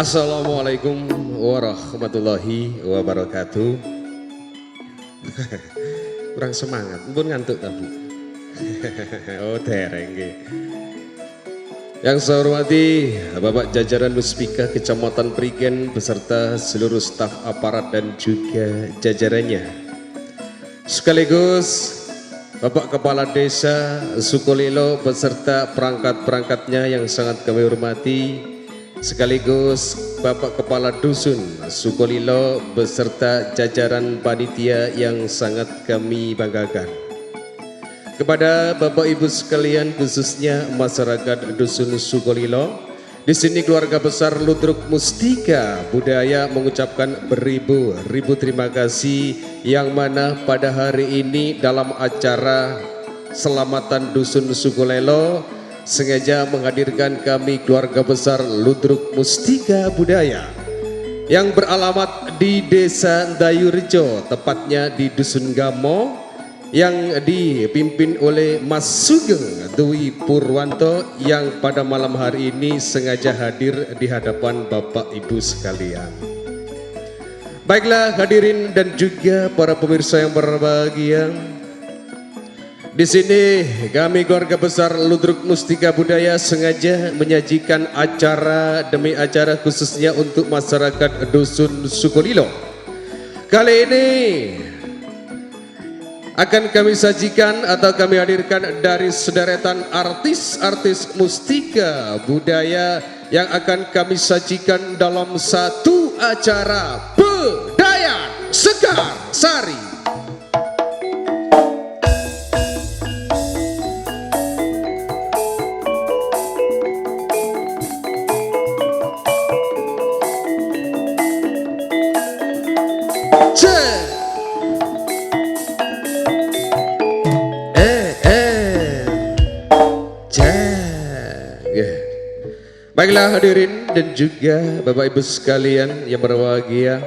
Assalamualaikum warahmatullahi wabarakatuh. Kurang semangat, pun ngantuk tapi. Oh dereng nggih. Yang saya hormati Bapak jajaran Muspika Kecamatan Prigen beserta seluruh staf aparat dan juga jajarannya. Sekaligus Bapak Kepala Desa Sukolilo beserta perangkat-perangkatnya yang sangat kami hormati. Sekaligus Bapak Kepala Dusun Sukolilo beserta jajaran panitia yang sangat kami banggakan. Kepada Bapak Ibu sekalian khususnya masyarakat Dusun Sukolilo, di sini keluarga besar Ludruk Mustika Budaya mengucapkan beribu-ribu terima kasih yang mana pada hari ini dalam acara Selamatan Dusun Sukolilo sengaja menghadirkan kami keluarga besar Ludruk Mustika Budaya yang beralamat di Desa Dayurjo, tepatnya di Dusun Gamo, yang dipimpin oleh Mas Sugeng Dwi Purwanto yang pada malam hari ini sengaja hadir di hadapan Bapak Ibu sekalian. Baiklah hadirin dan juga para pemirsa yang berbahagia, di sini kami keluarga besar Ludruk Mustika Budaya sengaja menyajikan acara demi acara khususnya untuk masyarakat Dusun Sukolilo. Kali ini akan kami sajikan atau kami hadirkan dari sederetan artis-artis mustika budaya yang akan kami sajikan dalam satu acara Budaya Sekar Sari. Baiklah hadirin dan juga Bapak Ibu sekalian yang berbahagia,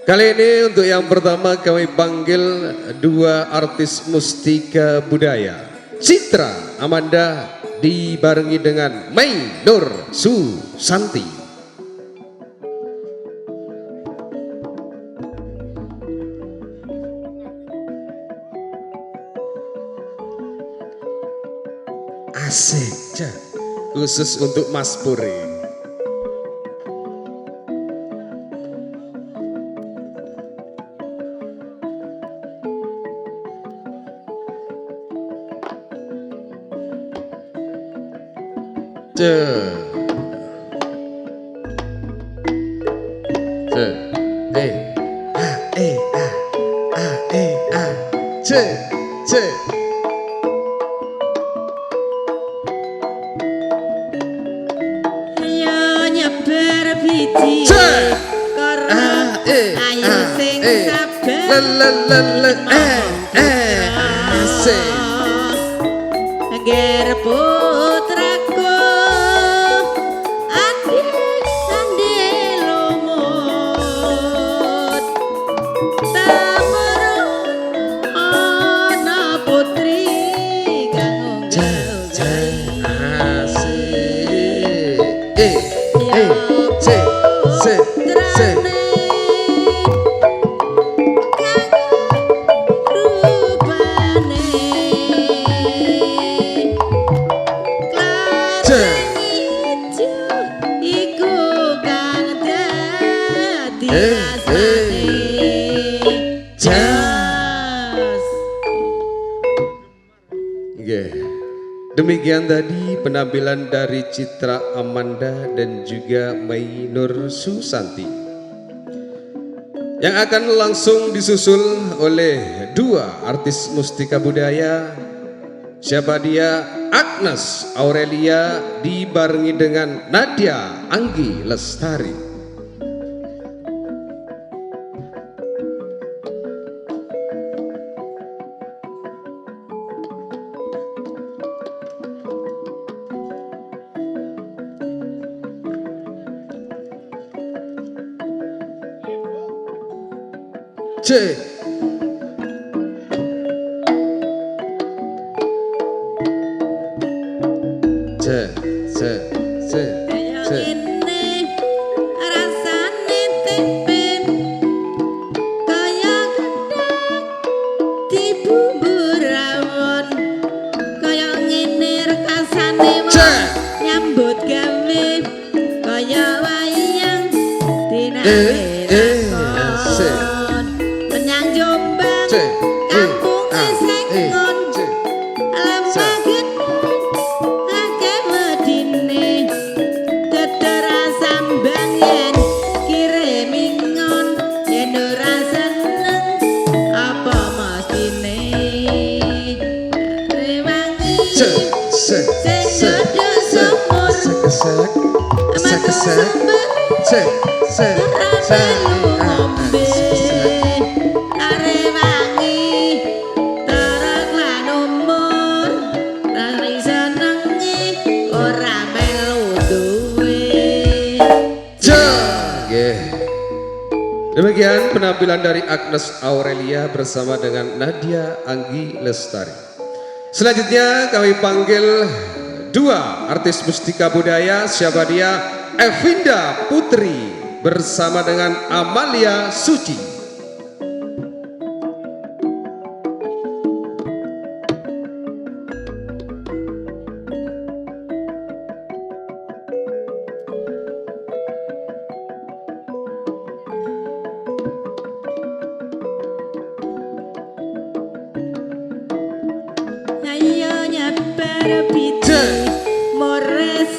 kali ini untuk yang pertama kami panggil dua artis mustika budaya, Citra Amanda dibarengi dengan Mei Nur Susanti. Asik, khusus untuk Mas Puri. Ger putraku andi lumut tamerun ana putri kang Demikian tadi penampilan dari Citra Amanda dan juga Mei Nur Susanti yang akan langsung disusul oleh dua artis mustika budaya. Siapa dia? Agnes Aurelia dibarengi dengan Nadia Anggi Lestari. C. C. C. C. C. bumbu rawon kaya ngene rekasane Cek. nyambut gawe kaya wayang Sek. dinakon menyang Jombang Cek. kampung Sengon lemah gedhe akeh medine tetera sambang yen kirimingon yen ora seneng apa mestine rewangi Cek. Sek. sing Sek. gedhe sumur Sek. Sek. metu Sek. sumber Sek. Sek. Sek. ngombe rewangi terek lan umur rari senengi ora melu duwe. Nggih. Demikian penampilan dari Agnes Aurelia bersama dengan Nadia Anggi Lestari. Selanjutnya kami panggil dua artis mustika budaya, siapa dia? Evinda Putri bersama dengan Amalia Suci. Ayo nyebar piti mores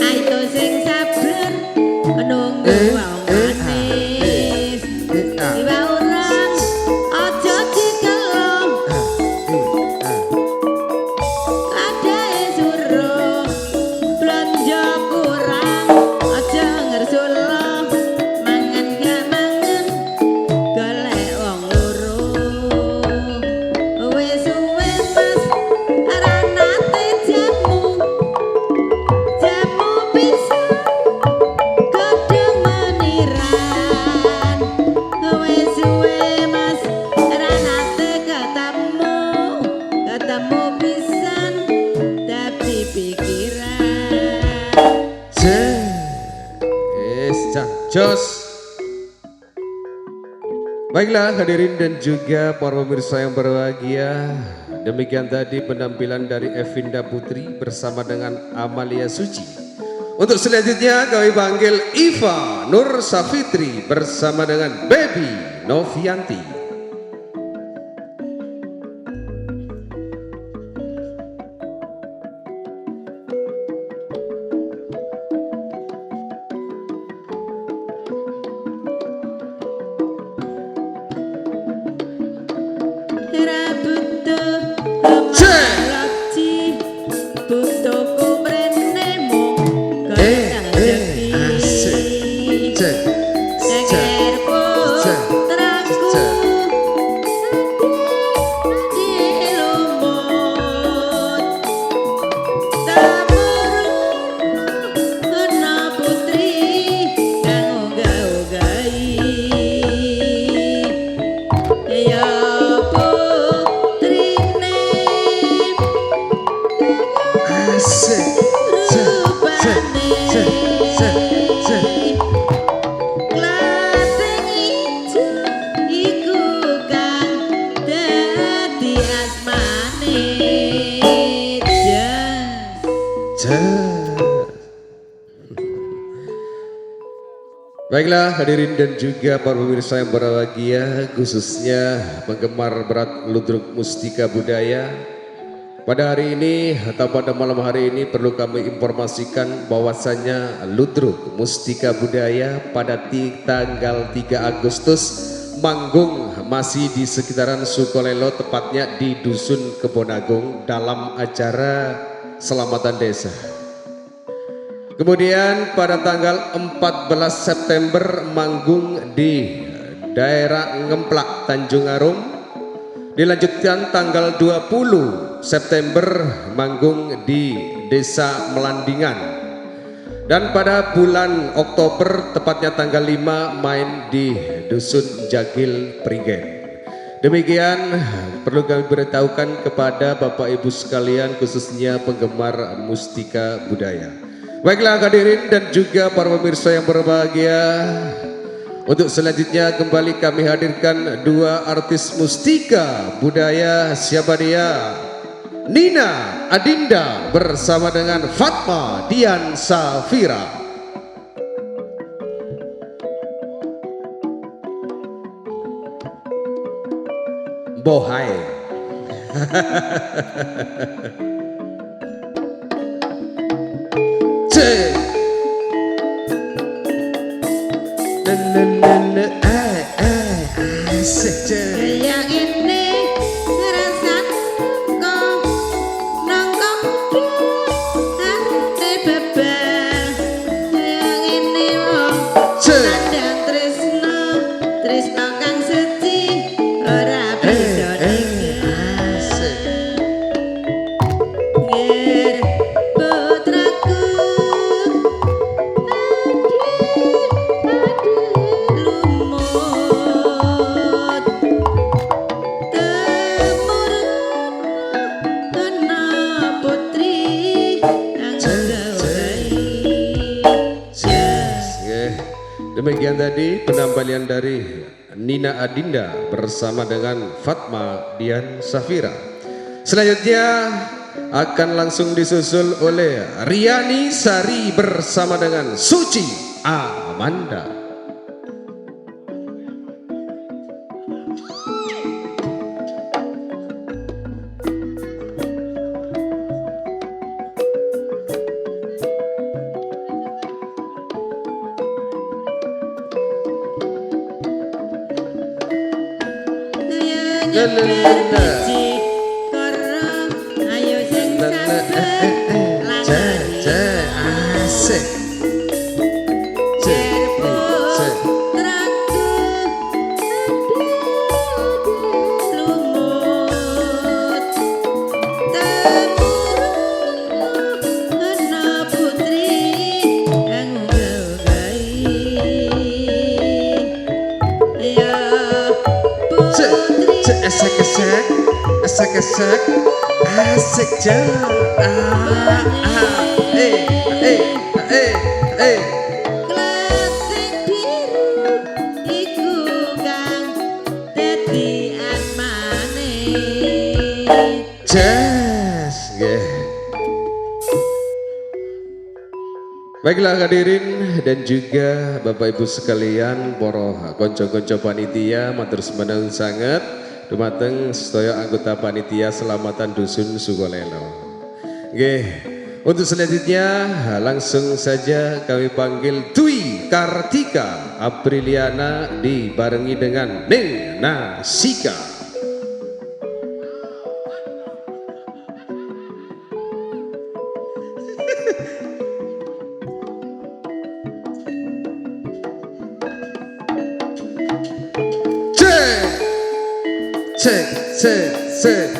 ayo sing sabar nunggu wong manis iwa orang aja dikelong ladae suruh blanja kurang aja ngersulo mangan gak mangan golek wong loro wis suwe mas ora nate jamu bisa kadang meniran wis suwe mas ora nate ketemu pisan tapi pikiran Jos. Baiklah hadirin dan juga para pemirsa yang berbahagia, demikian tadi penampilan dari Evinda Putri bersama dengan Amalia Suci. Untuk selanjutnya kami panggil Iva Nur Safitri bersama dengan Baby Novianti. Baiklah hadirin dan juga para pemirsa yang berbahagia, khususnya penggemar berat Ludruk Mustika Budaya. Pada hari ini atau pada malam hari ini perlu kami informasikan bahwasannya Ludruk Mustika Budaya pada tanggal 3 Agustus manggung masih di sekitaran Sukolilo, tepatnya di Dusun Kebonagung dalam acara Selamatan Desa. Kemudian pada tanggal 14 September manggung di daerah Ngemplak, Tanjung Arum. Dilanjutkan tanggal 20 September manggung di Desa Melandingan. Dan pada bulan Oktober tepatnya tanggal 5 main di Dusun Jagil Prigen. Demikian perlu kami beritahukan kepada Bapak Ibu sekalian, khususnya penggemar mustika budaya. Baiklah hadirin dan juga para pemirsa yang berbahagia, Untuk selanjutnya kembali kami hadirkan dua artis mustika budaya, siapa dia? Nina Adinda bersama dengan Fatma Dian Safira. Bohai. Cek. Asik cek. Yang ini ngerasan kok nongkong hati bebel. Yang ini wong sandang tresno, tresno kang suci ora bisa Asik. Nger putraku lumut temurun kena putri yang gawahi. Nggih. Demikian tadi penampilan dari Nina Adinda bersama dengan Fatma Dian Safira. Selanjutnya akan langsung disusul oleh Riani Sari bersama dengan Suci Amanda. Ayo nyeker biji karo, ayo sing sabar lanari. Asik. Nger putraku lumut temurun kena putri yang gawahi. Ya putri Esek esek, esek esek, asik jauh. klasik biru iku kang dadi asmane. Jazz, nggih. Baiklah hadirin dan juga Bapak Ibu sekalian, poro konco-konco panitia matur sembahyang sangat dumateng sedaya anggota panitia selamatan dusun Sukolilo. Nggih, untuk selanjutnya langsung saja kami panggil Dwi Kartika Apriliana dibarengi dengan Ning Nasika. Cek, cek, cek.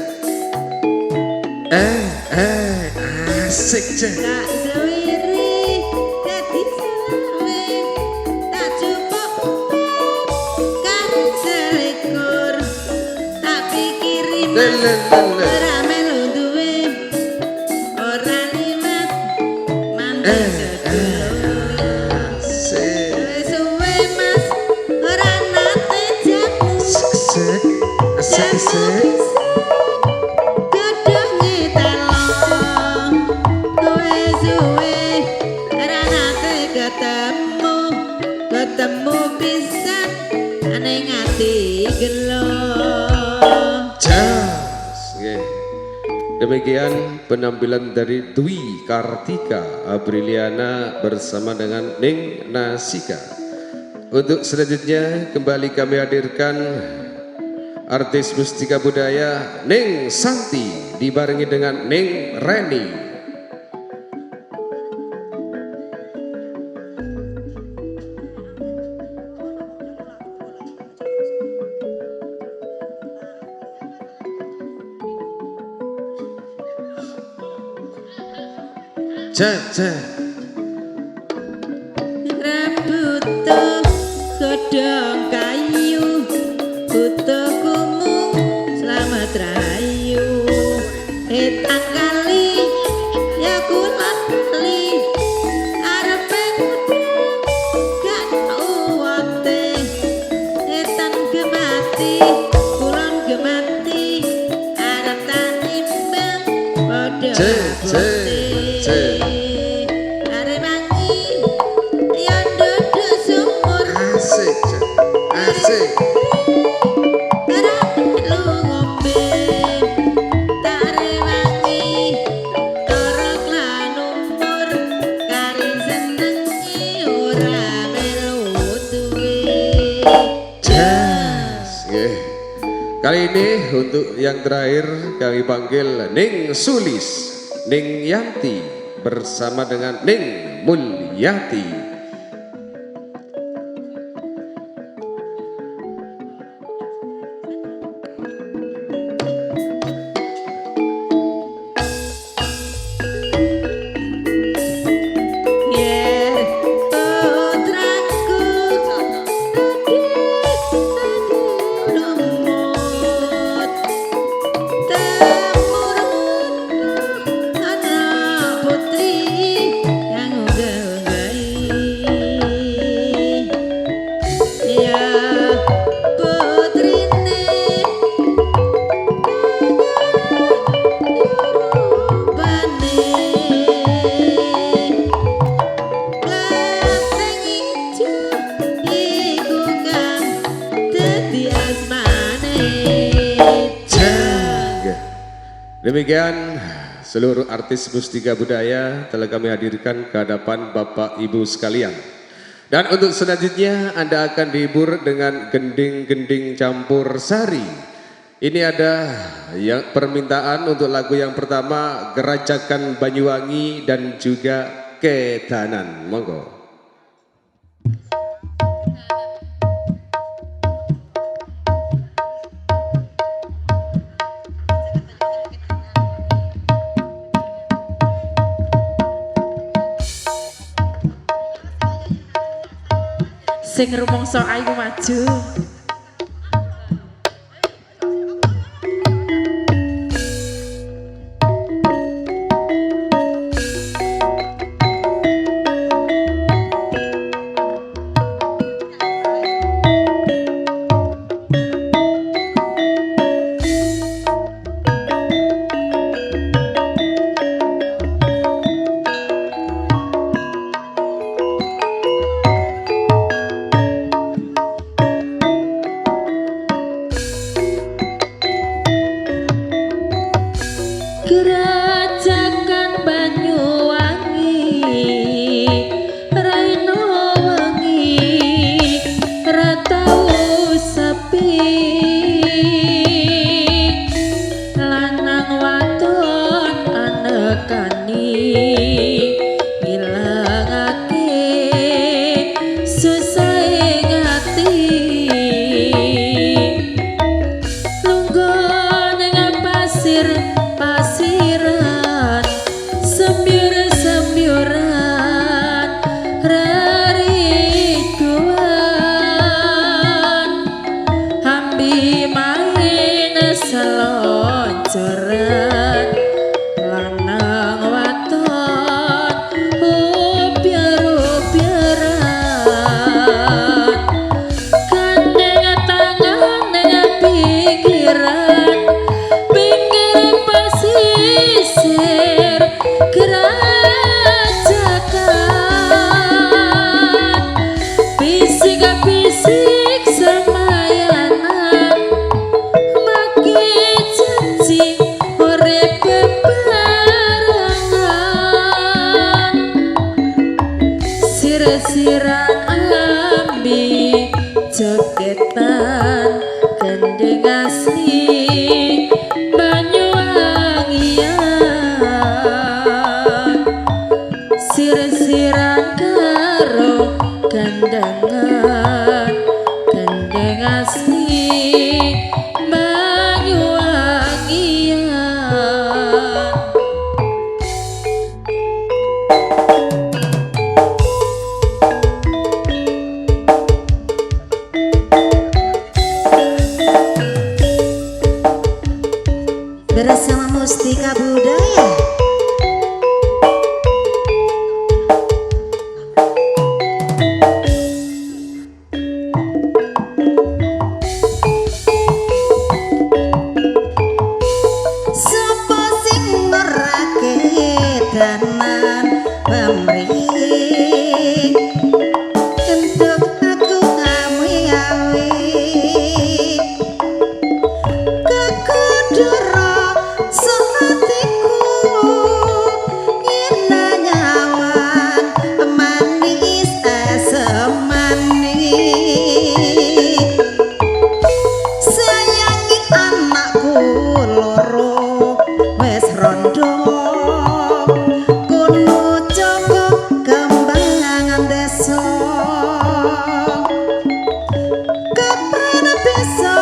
Asik cek. Tak sewiri dadi selawe, tak cukup karo selikur, tak pikiri ora melu duwe, ora limat mantu sedulur. Asik. Wis suwe mas ora nate jamu. Asik, asik, asik. Ketemu bisa aneh ngati gelo. Jas. Nggih. Demikian penampilan dari Dwi Kartika Apriliana bersama dengan Ning Nasika. Untuk selanjutnya kembali kami hadirkan artis mustika budaya Ning Santi dibarengi dengan Ning Reni. Rambut godhong kayu, butuh kumu selamat rayu. Etan kali ya kulon kali, arepe gak uwate. Arewangi yen duduk sumur Asik, asik. ora perlu ngombe Arewangi torok lan umur kari senengi ora melu duwe Nggih. Kali ini untuk yang terakhir kami panggil Ning Sulis, Ning Yanti bersama dengan Ning Mulyati. Yen putraku lumut temurun anak putri yang unggal-unggai ya putrine rupane Klenteng ijo iku kang dadi asmane Nggih. Demikian seluruh artis Mustika Budaya telah kami hadirkan ke hadapan Bapak Ibu sekalian. Dan untuk selanjutnya Anda akan dihibur dengan gending-gending campur sari. Ini ada yang permintaan untuk lagu yang pertama Gerajakan Banyuwangi dan juga Kedanan. Monggo. sing rumangsa ayu maju Gerajakan Banyuwangi Raina wengi ra tau sepi lanang wadon anekani ngilangake susah ngati lungguh ning pasir pasiran sembiur-sembiuran rerikuan ambi main selonjoran lanang waton ubiar-ubiaran gandeng tangan dengan pikiran pinggir pesisir gerajakan bisik-bisik semayanan maki janji urip bebarengan sir-siran ambi jogetan gendeng asli Banyuwangian sir-siran karo gandangan gendeng asli Banyuwangian. Bersama Mustika Budaya sapa sing merake kanan pamrih kenduk aku ngawi-ngawi kekudura sehatiku yen nyawan manis asam manis sayangi anakku loro wes rondo kono joko kembangan desa kapan bisa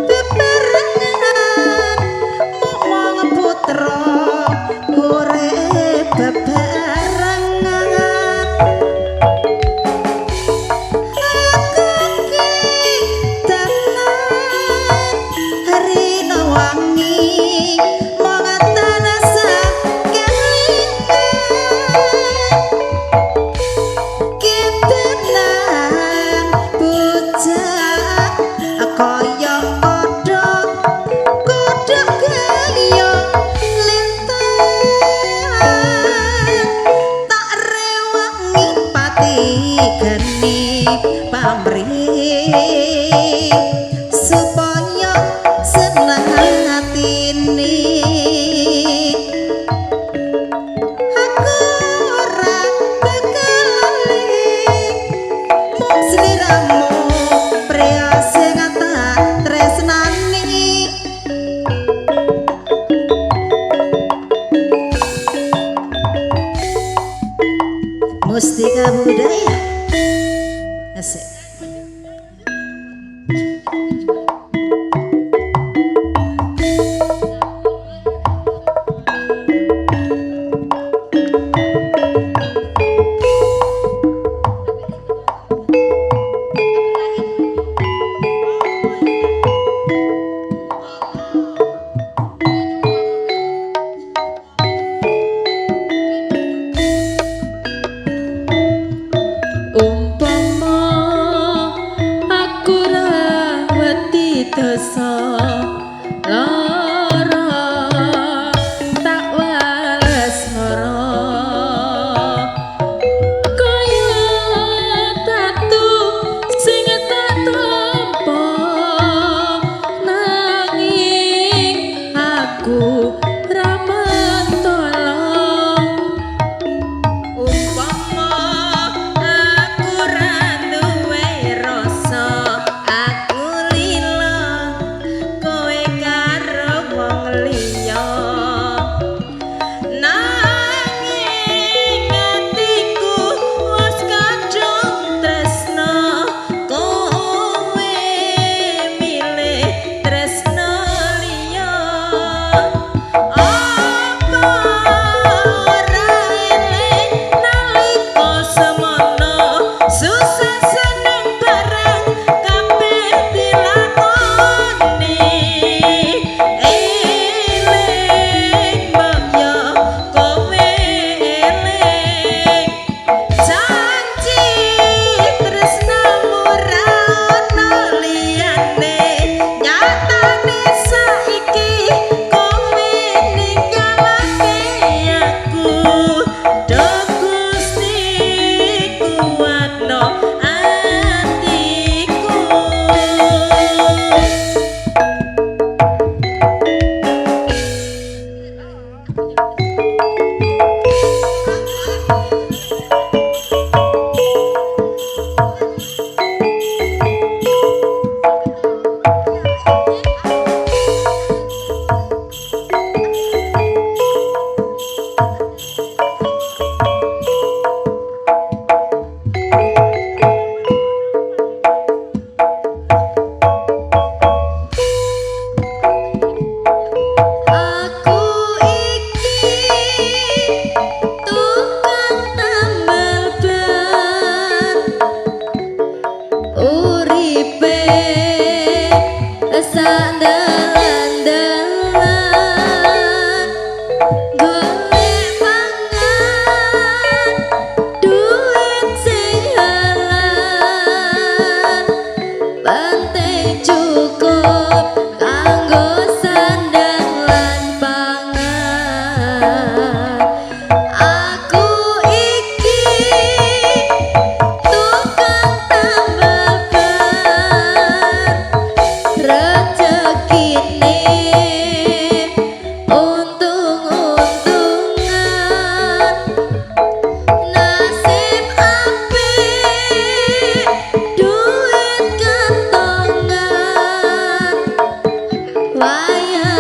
bebarengan momong putra urip bebarengan aku ki dalan rina wangi mongatan ketenan bujak kaya kodhok kodhok kaya lintang tak rewangi pati geni pamrih supaya seneng atine aku ora bakal mung sliramu pria sing tak tresnani Mustika Budaya asik. Umpama aku rawati dosa lara tak wales lara kaya tatu sing tak tampa nanging aku ramantala umpama aku ra duwe rasa aku lila kowe karo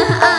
ah